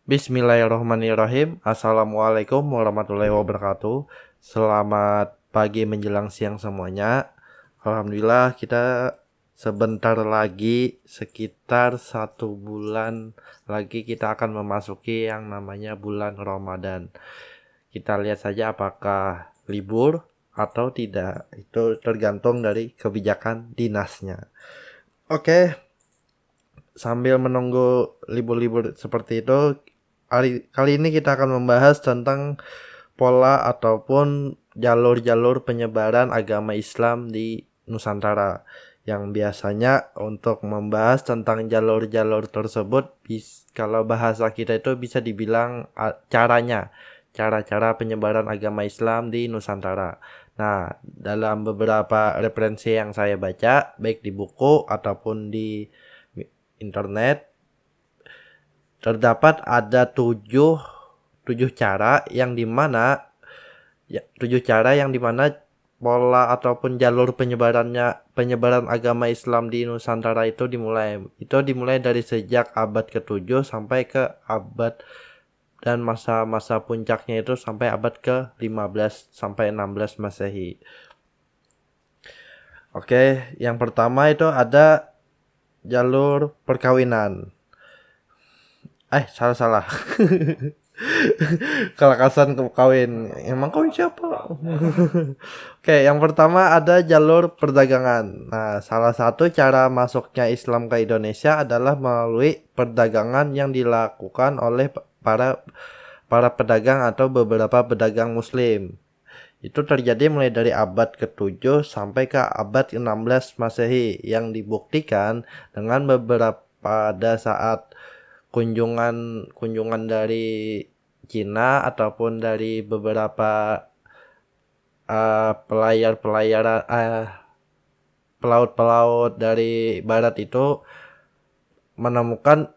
Bismillahirrahmanirrahim. Assalamualaikum warahmatullahi wabarakatuh. Selamat pagi menjelang siang semuanya. Alhamdulillah kita sebentar lagi, sekitar 1 bulan lagi kita akan memasuki yang namanya bulan Ramadan. Kita lihat saja apakah libur atau tidak. Itu tergantung dari kebijakan dinasnya. Oke, sambil menunggu libur-libur seperti itu, kali ini kita akan membahas tentang pola ataupun jalur-jalur penyebaran agama Islam di Nusantara. Yang biasanya untuk membahas tentang jalur-jalur tersebut, kalau bahasa kita itu bisa dibilang cara-cara penyebaran agama Islam di Nusantara. Nah, dalam beberapa referensi yang saya baca, baik di buku ataupun di internet, terdapat ada tujuh cara yang dimana pola ataupun jalur penyebaran agama Islam di Nusantara itu dimulai dari sejak abad ke-7 sampai ke abad, dan masa-masa puncaknya itu sampai abad ke-15 sampai 16 Masehi. Oke, yang pertama itu ada jalur perkawinan. Salah. Kelakasan kawin. Emang kawin siapa? Oke, yang pertama ada jalur perdagangan. Nah, salah satu cara masuknya Islam ke Indonesia adalah melalui perdagangan yang dilakukan oleh para pedagang atau beberapa pedagang muslim. Itu terjadi mulai dari abad ke-7 sampai ke abad ke-16 Masehi, yang dibuktikan dengan beberapa pada saat kunjungan dari Cina ataupun dari beberapa pelaut-pelaut dari barat itu menemukan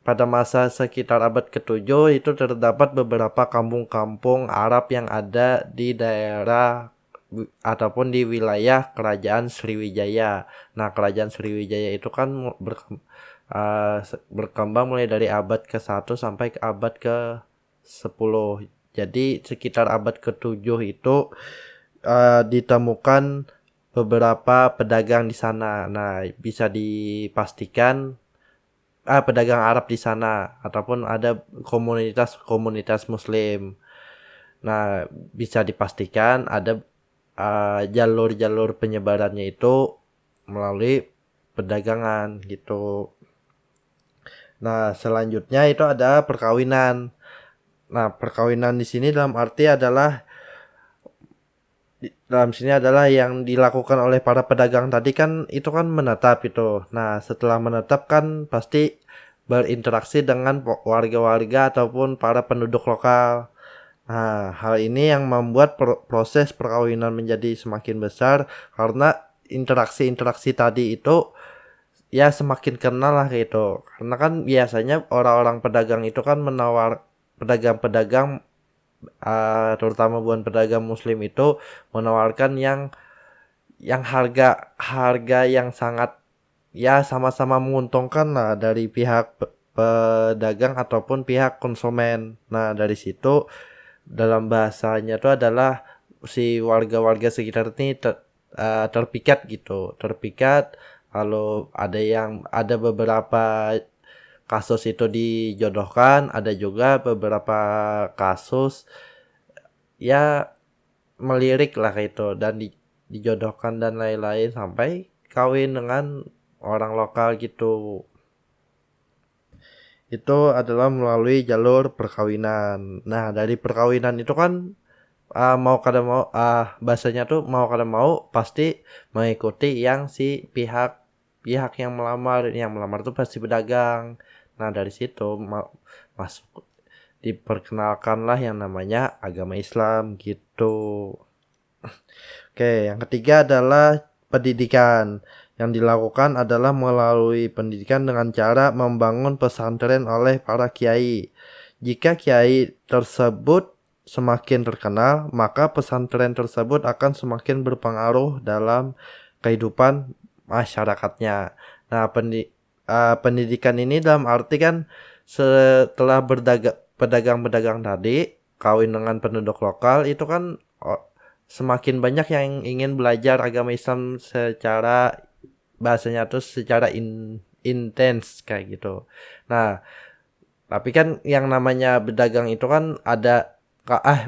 pada masa sekitar abad ke-7 itu terdapat beberapa kampung-kampung Arab yang ada di daerah ataupun di wilayah Kerajaan Sriwijaya. Nah, Kerajaan Sriwijaya itu kan berkembang mulai dari abad ke-1 sampai ke abad ke-10. Jadi sekitar abad ke-7 itu ditemukan beberapa pedagang di sana. Nah, bisa dipastikan pedagang Arab di sana ataupun ada komunitas muslim. Nah, bisa dipastikan ada jalur-jalur penyebarannya itu melalui perdagangan gitu. Nah, selanjutnya itu ada perkawinan. Nah, perkawinan di sini dalam sini adalah yang dilakukan oleh para pedagang tadi kan, itu kan menetap itu. Nah, setelah menetap kan pasti berinteraksi dengan warga-warga ataupun para penduduk lokal. Nah, hal ini yang membuat proses perkawinan menjadi semakin besar karena interaksi-interaksi tadi itu ya semakin kenal lah gitu. Karena kan biasanya orang-orang pedagang itu kan pedagang-pedagang, terutama bukan pedagang muslim itu menawarkan yang harga yang sangat ya sama-sama menguntungkan lah dari pihak pedagang ataupun pihak konsumen. Nah, dari situ dalam bahasanya itu adalah si warga-warga sekitar ini terpikat gitu. Terpikat kalau ada beberapa kasus itu dijodohkan, ada juga beberapa kasus ya melirik lah kayak itu dan dijodohkan dan lain-lain sampai kawin dengan orang lokal gitu. Itu adalah melalui jalur perkawinan. Nah, dari perkawinan itu kan mau kada mau bahasanya tuh mau kada mau pasti mengikuti yang si pihak yang melamar tuh pasti pedagang. Nah, dari situ masuk diperkenalkanlah yang namanya agama Islam gitu. Oke, yang ketiga adalah pendidikan. Yang dilakukan adalah melalui pendidikan dengan cara membangun pesantren oleh para kiai. Jika kiai tersebut semakin terkenal, maka pesantren tersebut akan semakin berpengaruh dalam kehidupan masyarakatnya. Nah, pendidikan ini dalam arti kan setelah pedagang-pedagang tadi kawin dengan penduduk lokal itu kan semakin banyak yang ingin belajar agama Islam secara bahasanya tuh secara intens kayak gitu. Nah, tapi kan yang namanya pedagang itu kan ada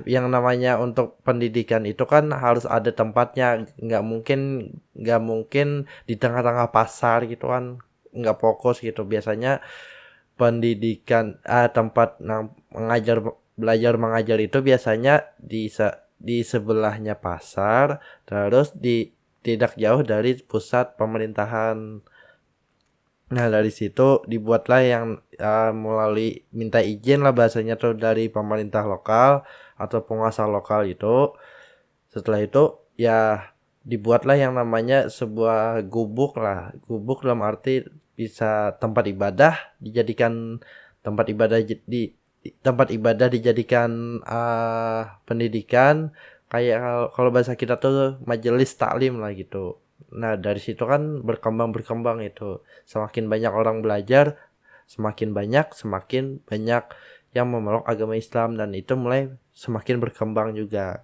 yang namanya untuk pendidikan itu kan harus ada tempatnya, nggak mungkin di tengah-tengah pasar gitu kan, nggak fokus gitu. Biasanya pendidikan tempat mengajar belajar mengajar itu biasanya di sebelahnya pasar, terus tidak jauh dari pusat pemerintahan. Nah, dari situ dibuatlah yang melalui minta izin lah bahasanya tuh dari pemerintah lokal atau penguasa lokal itu. Setelah itu ya dibuatlah yang namanya sebuah gubuk lah. Gubuk dalam arti bisa tempat ibadah dijadikan tempat ibadah tempat ibadah dijadikan pendidikan, kayak kalau bahasa kita tuh majelis taklim lah gitu. Nah, dari situ kan berkembang itu. Semakin banyak orang belajar, semakin banyak yang memeluk agama Islam dan itu mulai semakin berkembang juga.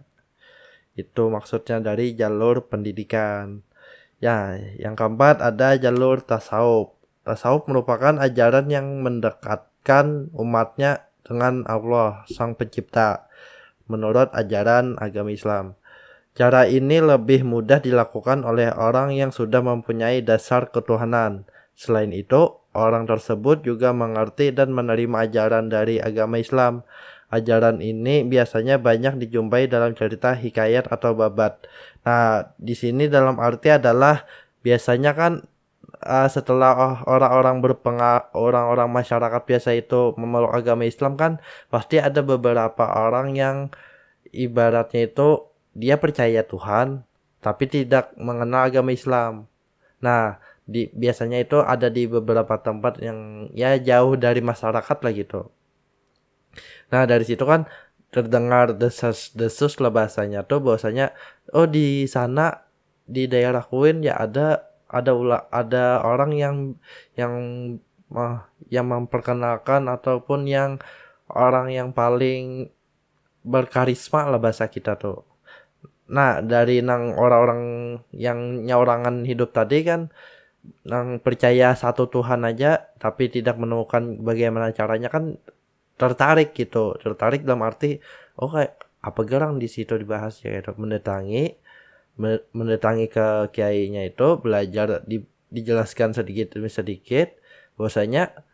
Itu maksudnya dari jalur pendidikan. Ya, yang keempat ada jalur tasawuf. Tasawuf merupakan ajaran yang mendekatkan umatnya dengan Allah, Sang Pencipta, menurut ajaran agama Islam. Cara ini lebih mudah dilakukan oleh orang yang sudah mempunyai dasar ketuhanan. Selain itu, orang tersebut juga mengerti dan menerima ajaran dari agama Islam. Ajaran ini biasanya banyak dijumpai dalam cerita hikayat atau babat. Nah, di sini dalam arti adalah biasanya kan setelah orang-orang masyarakat biasa itu memeluk agama Islam kan pasti ada beberapa orang yang ibaratnya itu dia percaya Tuhan tapi tidak mengenal agama Islam. Nah, biasanya itu ada di beberapa tempat yang ya jauh dari masyarakat lah gitu. Nah, dari situ kan terdengar desas-desus lah bahasanya tuh bahwasanya oh di sana di daerah Kuin ya ada orang yang yang memperkenalkan ataupun yang orang yang paling berkarisma lah bahasa kita tuh. Nah, dari nang orang-orang yang nyaurangan hidup tadi kan nang percaya satu Tuhan aja tapi tidak menemukan bagaimana caranya kan tertarik gitu. Tertarik dalam arti oh kayak apa gerang di situ dibahas ya gitu. Mendatangi ke kiainya itu belajar dijelaskan sedikit demi sedikit bahwasanya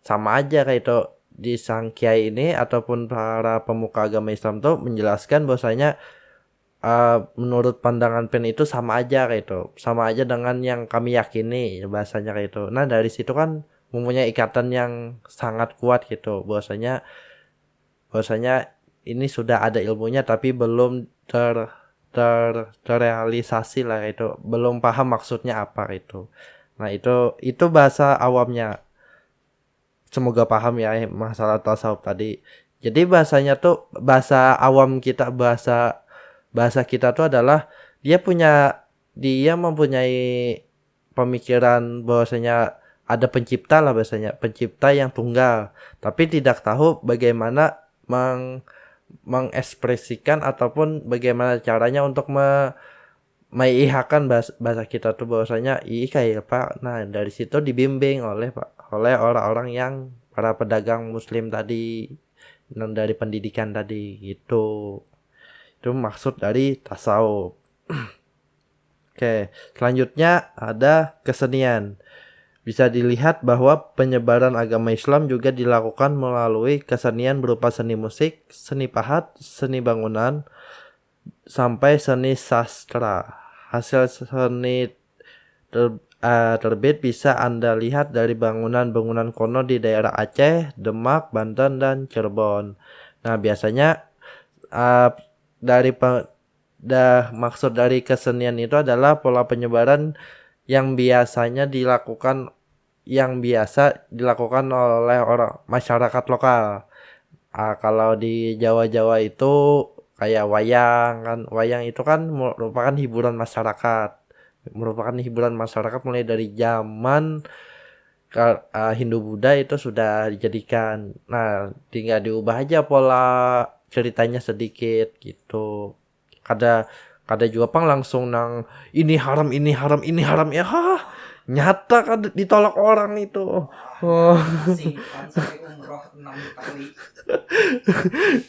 sama aja kayak itu di sang kiai ini ataupun para pemuka agama Islam tuh menjelaskan bahwasanya menurut pandangan pen itu sama aja kayak itu. Sama aja dengan yang kami yakini bahasanya kayak itu. Nah, dari situ kan mempunyai ikatan yang sangat kuat gitu. Bahwasanya ini sudah ada ilmunya tapi belum terrealisasi lah itu. Belum paham maksudnya apa itu. Nah, itu bahasa awamnya. Semoga paham ya masalah tasawuf tadi. Jadi bahasanya tuh bahasa awam kita bahasa kita tuh adalah dia mempunyai pemikiran bahwasanya ada pencipta lah bahasanya, pencipta yang tunggal, tapi tidak tahu bagaimana mengekspresikan ataupun bagaimana caranya untuk mengihakan bahasa kita tuh bahwasanya kayak Pak. Nah, dari situ dibimbing oleh orang-orang yang para pedagang muslim tadi dan dari pendidikan tadi gitu. Itu maksud dari tasawuf. Oke, selanjutnya ada kesenian. Bisa dilihat bahwa penyebaran agama Islam juga dilakukan melalui kesenian berupa seni musik, seni pahat, seni bangunan, sampai seni sastra. Hasil seni terbit bisa Anda lihat dari bangunan-bangunan kuno di daerah Aceh, Demak, Banten, dan Cirebon. Nah, biasanya uh, dari maksud dari kesenian itu adalah pola penyebaran yang biasa dilakukan oleh orang masyarakat lokal. Kalau di Jawa-Jawa itu kayak wayang kan. Wayang itu kan merupakan hiburan masyarakat mulai dari zaman Hindu Buddha itu sudah dijadikan. Nah, tinggal diubah aja pola ceritanya sedikit gitu. Kada kada juga pang langsung nang ini haram ini haram ini haram ya. Nyata kan ditolak orang itu. Oh.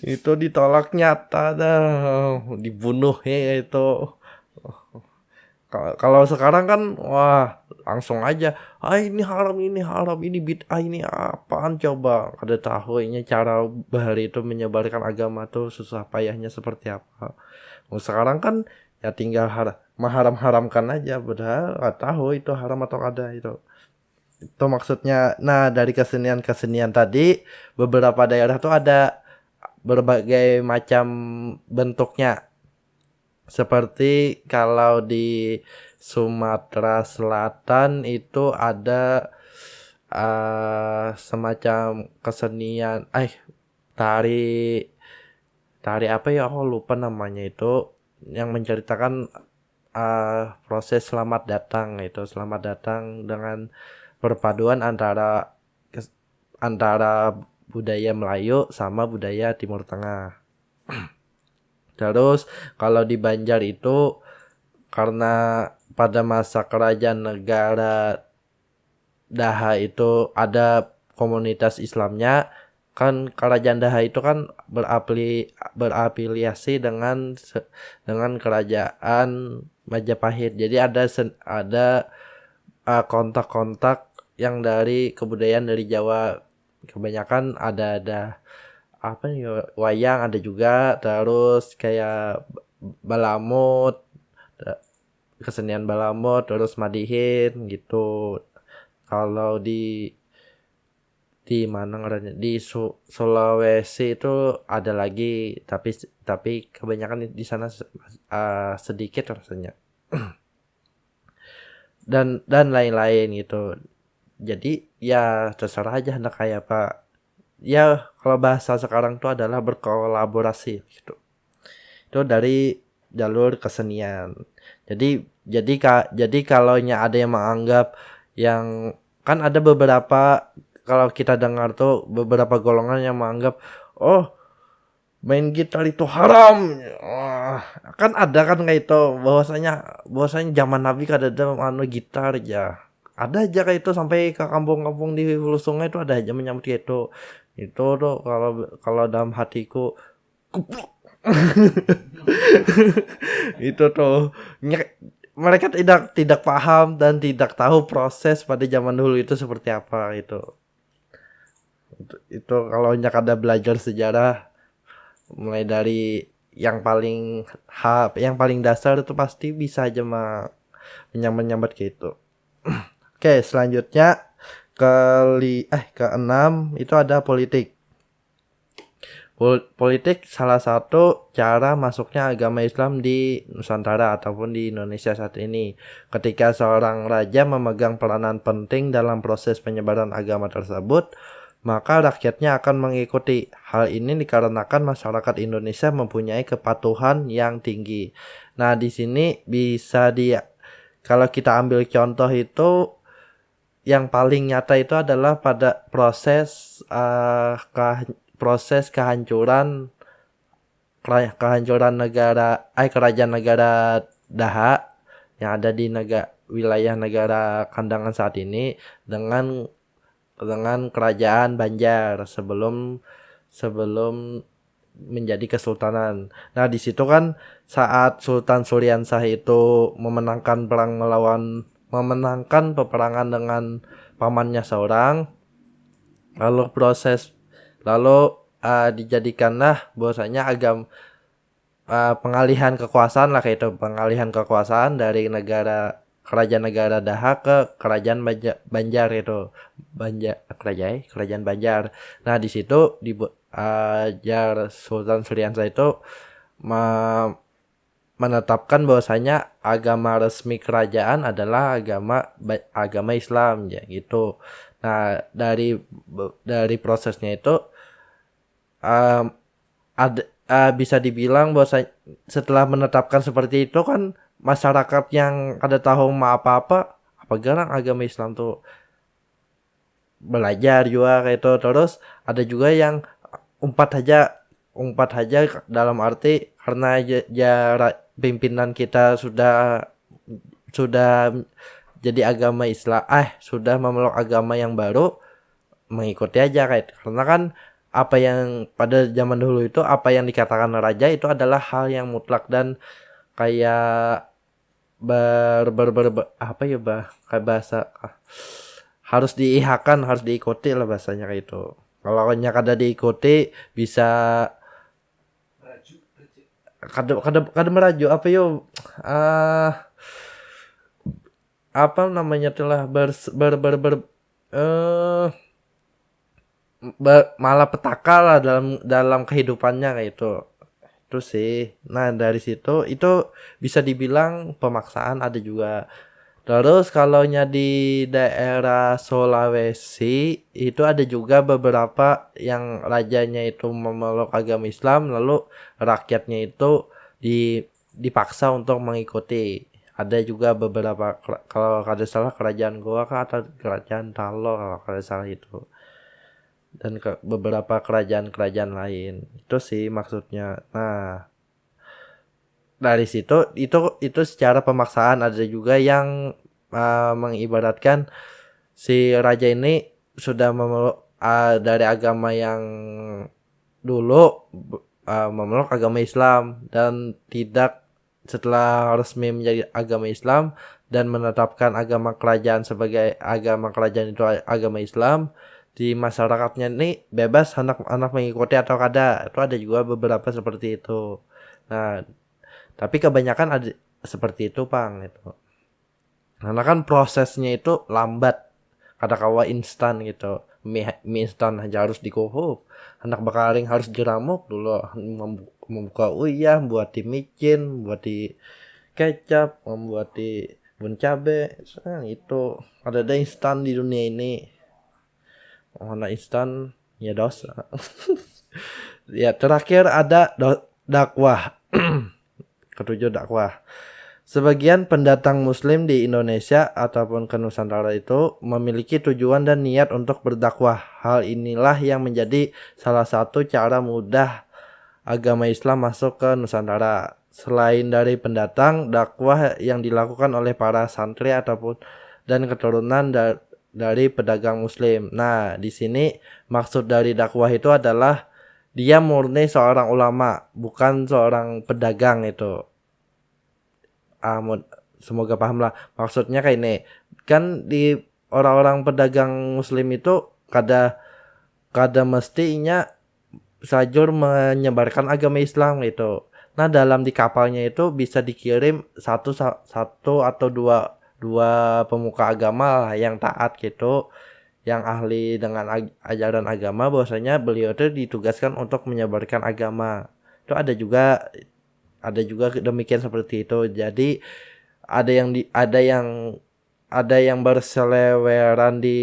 Itu ditolak nyata dah, dibunuh ya itu. Kalau sekarang kan wah langsung aja, ini haram, ini bid'ah, ini apaan coba. Kada tahu ini cara bahari itu menyebarkan agama tuh susah payahnya seperti apa. Sekarang kan ya tinggal mengharam-haramkan aja, padahal nggak tahu itu haram atau kada itu. Itu maksudnya. Nah, dari kesenian-kesenian tadi, beberapa daerah tuh ada berbagai macam bentuknya. Seperti kalau di Sumatera Selatan itu ada semacam kesenian tari tari apa ya, aku lupa namanya itu, yang menceritakan proses selamat datang. Itu selamat datang dengan perpaduan antara budaya Melayu sama budaya Timur Tengah. Terus kalau di Banjar itu karena pada masa kerajaan negara Daha itu ada komunitas Islamnya, kan kerajaan Daha itu kan berafiliasi dengan kerajaan Majapahit. Jadi ada kontak-kontak yang dari kebudayaan dari Jawa. Kebanyakan ada apa nih, wayang ada juga, terus kayak balamut, kesenian balamut, terus madihin gitu. Kalau di mana ngarannya, di Sulawesi itu ada lagi, tapi kebanyakan di sana sedikit rasanya. dan lain-lain gitu. Jadi ya terserah aja hendak kayak apa. Ya kalau bahasa sekarang tuh adalah berkolaborasi gitu. Itu dari jalur kesenian. Jadi kalau ada yang menganggap, yang kan ada beberapa, kalau kita dengar tuh beberapa golongan yang menganggap main gitar itu haram. Kan ada kan kayak itu, bahwasanya zaman Nabi kan ada gitar aja. Ada aja kayak itu, sampai ke kampung-kampung di hulu sungai itu ada aja menyambut kayak itu. Itu tuh kalau dalam hatiku kupluk. Itu tuh mereka tidak paham dan tidak tahu proses pada zaman dulu itu seperti apa itu. Itu kalau ada belajar sejarah, mulai dari yang paling dasar itu pasti bisa aja menyambat gitu. Oke, selanjutnya keenam itu ada politik. Politik salah satu cara masuknya agama Islam di Nusantara ataupun di Indonesia saat ini. Ketika seorang raja memegang peranan penting dalam proses penyebaran agama tersebut, maka rakyatnya akan mengikuti. Hal ini dikarenakan masyarakat Indonesia mempunyai kepatuhan yang tinggi. Nah, di sini kalau kita ambil contoh itu, yang paling nyata itu adalah pada proses kehancuran kerajaan negara Daha yang ada di wilayah negara Kandangan saat ini dengan kerajaan Banjar sebelum menjadi kesultanan. Nah, di situ kan saat Sultan Suryansah itu memenangkan peperangan dengan pamannya seorang, lalu dijadikanlah bahwasanya pengalihan kekuasaan lah, kayak itu, pengalihan kekuasaan dari kerajaan negara Daha ke kerajaan Banjar itu, kerajaan Banjar. Nah, di situ Sultan Suryansah itu menetapkan bahwasanya agama resmi kerajaan adalah agama Islam ya gitu. Nah, dari prosesnya itu bisa dibilang bahwa setelah menetapkan seperti itu kan, masyarakat yang kada tahu apa-apa garang agama Islam tuh belajar juga kayak itu. Terus ada juga yang umpat aja dalam arti karena pimpinan kita sudah jadi agama Islam, sudah memeluk agama yang baru, mengikuti aja kayak karena kan apa yang pada zaman dulu itu apa yang dikatakan raja itu adalah hal yang mutlak dan kayak apa ya kayak bahasa harus diihakan, harus diikuti lah bahasanya kayak itu. Kalau kada diikuti bisa kada kada kada meraju apa yo apa namanya telah ber, ber, ber, ber eh malapetaka lah dalam dalam kehidupannya kayak itu sih. Nah dari situ itu bisa dibilang pemaksaan ada juga. Terus kalau di daerah Sulawesi itu ada juga beberapa yang rajanya itu memeluk agama Islam lalu rakyatnya itu dipaksa untuk mengikuti. Ada juga beberapa kalau kada salah kerajaan Goa atau kerajaan Talo kalau kada salah itu. Dan beberapa kerajaan-kerajaan lain. Itu sih maksudnya. Nah, dari situ itu secara pemaksaan ada juga yang mengibaratkan si raja ini sudah memeluk dari agama yang dulu memeluk agama Islam dan tidak setelah resmi menjadi agama Islam dan menetapkan agama kerajaan sebagai agama kerajaan itu agama Islam di masyarakatnya ini bebas anak-anak mengikuti atau kada itu ada juga beberapa seperti itu. Nah tapi kebanyakan ada seperti itu pang itu karena kan prosesnya itu lambat kada kawa instan gitu. Mie instan aja harus dikuhup, anak bakaling harus jeramuk dulu membuka uyah, buat di micin, buat di kecap, membuat di bun cabe. Itu ada instan di dunia ini, mana instan ya dosa. Ya terakhir ada dakwah. Ketujuh dakwah. Sebagian pendatang muslim di Indonesia ataupun ke Nusantara itu memiliki tujuan dan niat untuk berdakwah. Hal inilah yang menjadi salah satu cara mudah agama Islam masuk ke Nusantara. Selain dari pendatang, dakwah yang dilakukan oleh para santri ataupun dan keturunan dari pedagang muslim. Nah, di sini maksud dari dakwah itu adalah dia murni seorang ulama, bukan seorang pedagang itu. Semoga paham lah. Maksudnya kayak ini. Kan di orang-orang pedagang muslim itu kada kada mestinya sajur menyebarkan agama Islam gitu. Nah, dalam di kapalnya itu bisa dikirim satu atau dua pemuka agama lah yang taat gitu, yang ahli dengan ajaran agama. Bahwasanya beliau itu ditugaskan untuk menyebarkan agama. Itu ada juga demikian seperti itu. Jadi ada yang berseleweran di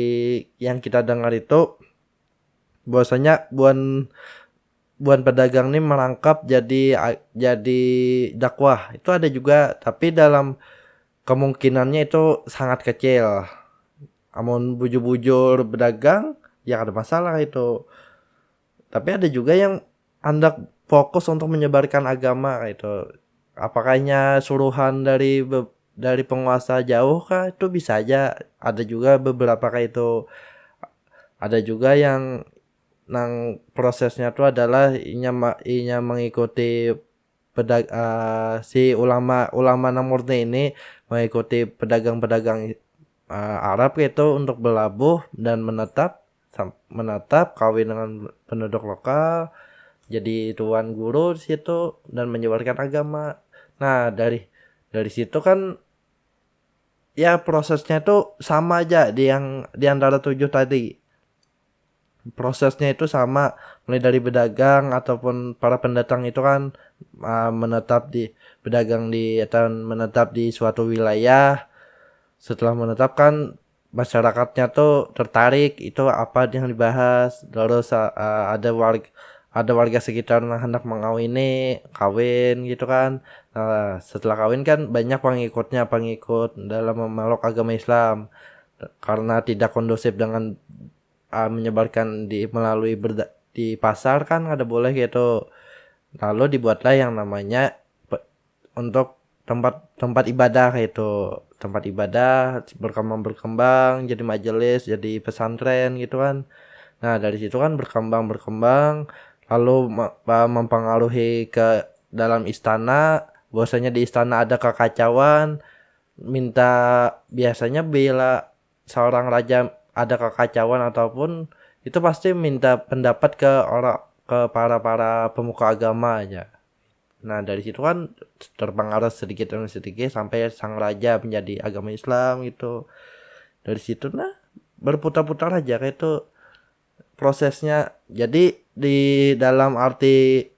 yang kita dengar itu bahwasanya buan pedagang ini merangkap jadi dakwah. Itu ada juga tapi dalam kemungkinannya itu sangat kecil. Amun bujur-bujur pedagang ya ada masalah itu. Tapi ada juga yang hendak fokus untuk menyebarkan agama itu. Apakahnya suruhan dari penguasa jauh kah? Itu bisa aja. Ada juga beberapa kayak itu. Ada juga yang prosesnya itu adalah inya mengikuti si ulama nang murni ini mengikuti pedagang-pedagang Arab itu untuk berlabuh dan menetap kawin dengan penduduk lokal, jadi tuan guru di situ dan menyebarkan agama. Nah, dari situ kan ya prosesnya itu sama aja di antara 7 tadi. Prosesnya itu sama mulai dari pedagang ataupun para pendatang itu kan menetap di pedagang atau menetap di suatu wilayah. Setelah menetapkan masyarakatnya tuh tertarik itu apa yang dibahas, terus ada warga sekitar yang hendak mengawini kawin gitu kan. Nah, setelah kawin kan banyak pengikut dalam memeluk agama Islam karena tidak kondusif dengan menyebarkan di pasar kan ada boleh gitu. Lalu dibuatlah yang namanya untuk tempat ibadah gitu. Tempat ibadah berkembang jadi majelis, jadi pesantren gitu kan. Nah, dari situ kan berkembang lalu mempengaruhi ke dalam istana. Bahwasanya di istana ada kekacauan, minta biasanya bila seorang raja ada kekacauan ataupun itu pasti minta pendapat ke para pemuka agama aja. Nah, dari situ kan terpengaruh sedikit demi sedikit sampai sang raja menjadi agama Islam gitu. Dari situ nah berputar-putar aja kayak itu prosesnya. Jadi di dalam arti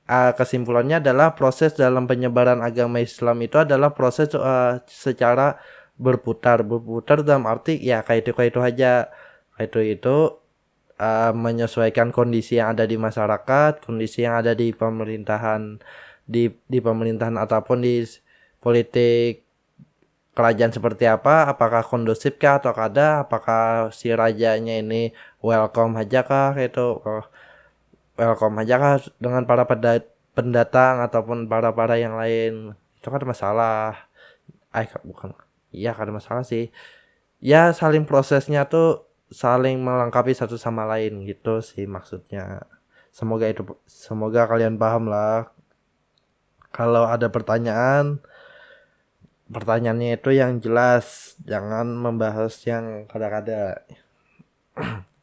kesimpulannya adalah proses dalam penyebaran agama Islam itu adalah proses secara berputar dalam arti ya kayak itu aja. Kayak itu menyesuaikan kondisi yang ada di masyarakat, kondisi yang ada di pemerintahan, di pemerintahan ataupun di politik kerajaan seperti apa, apakah kondusif kah atau kada, apakah si rajanya ini welcome aja kah gitu, welcome aja kah dengan para pendatang ataupun para yang lain. Itu kan masalah. Bukan. Iya, kan masalah sih. Ya saling prosesnya tuh saling melengkapi satu sama lain gitu sih maksudnya. Semoga kalian paham lah. Kalau ada pertanyaannya itu yang jelas, jangan membahas yang kada-kada.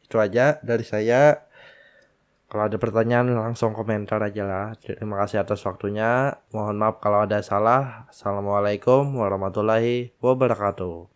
Itu aja dari saya. Kalau ada pertanyaan langsung komentar aja lah. Terima kasih atas waktunya. Mohon maaf kalau ada salah. Assalamualaikum warahmatullahi wabarakatuh.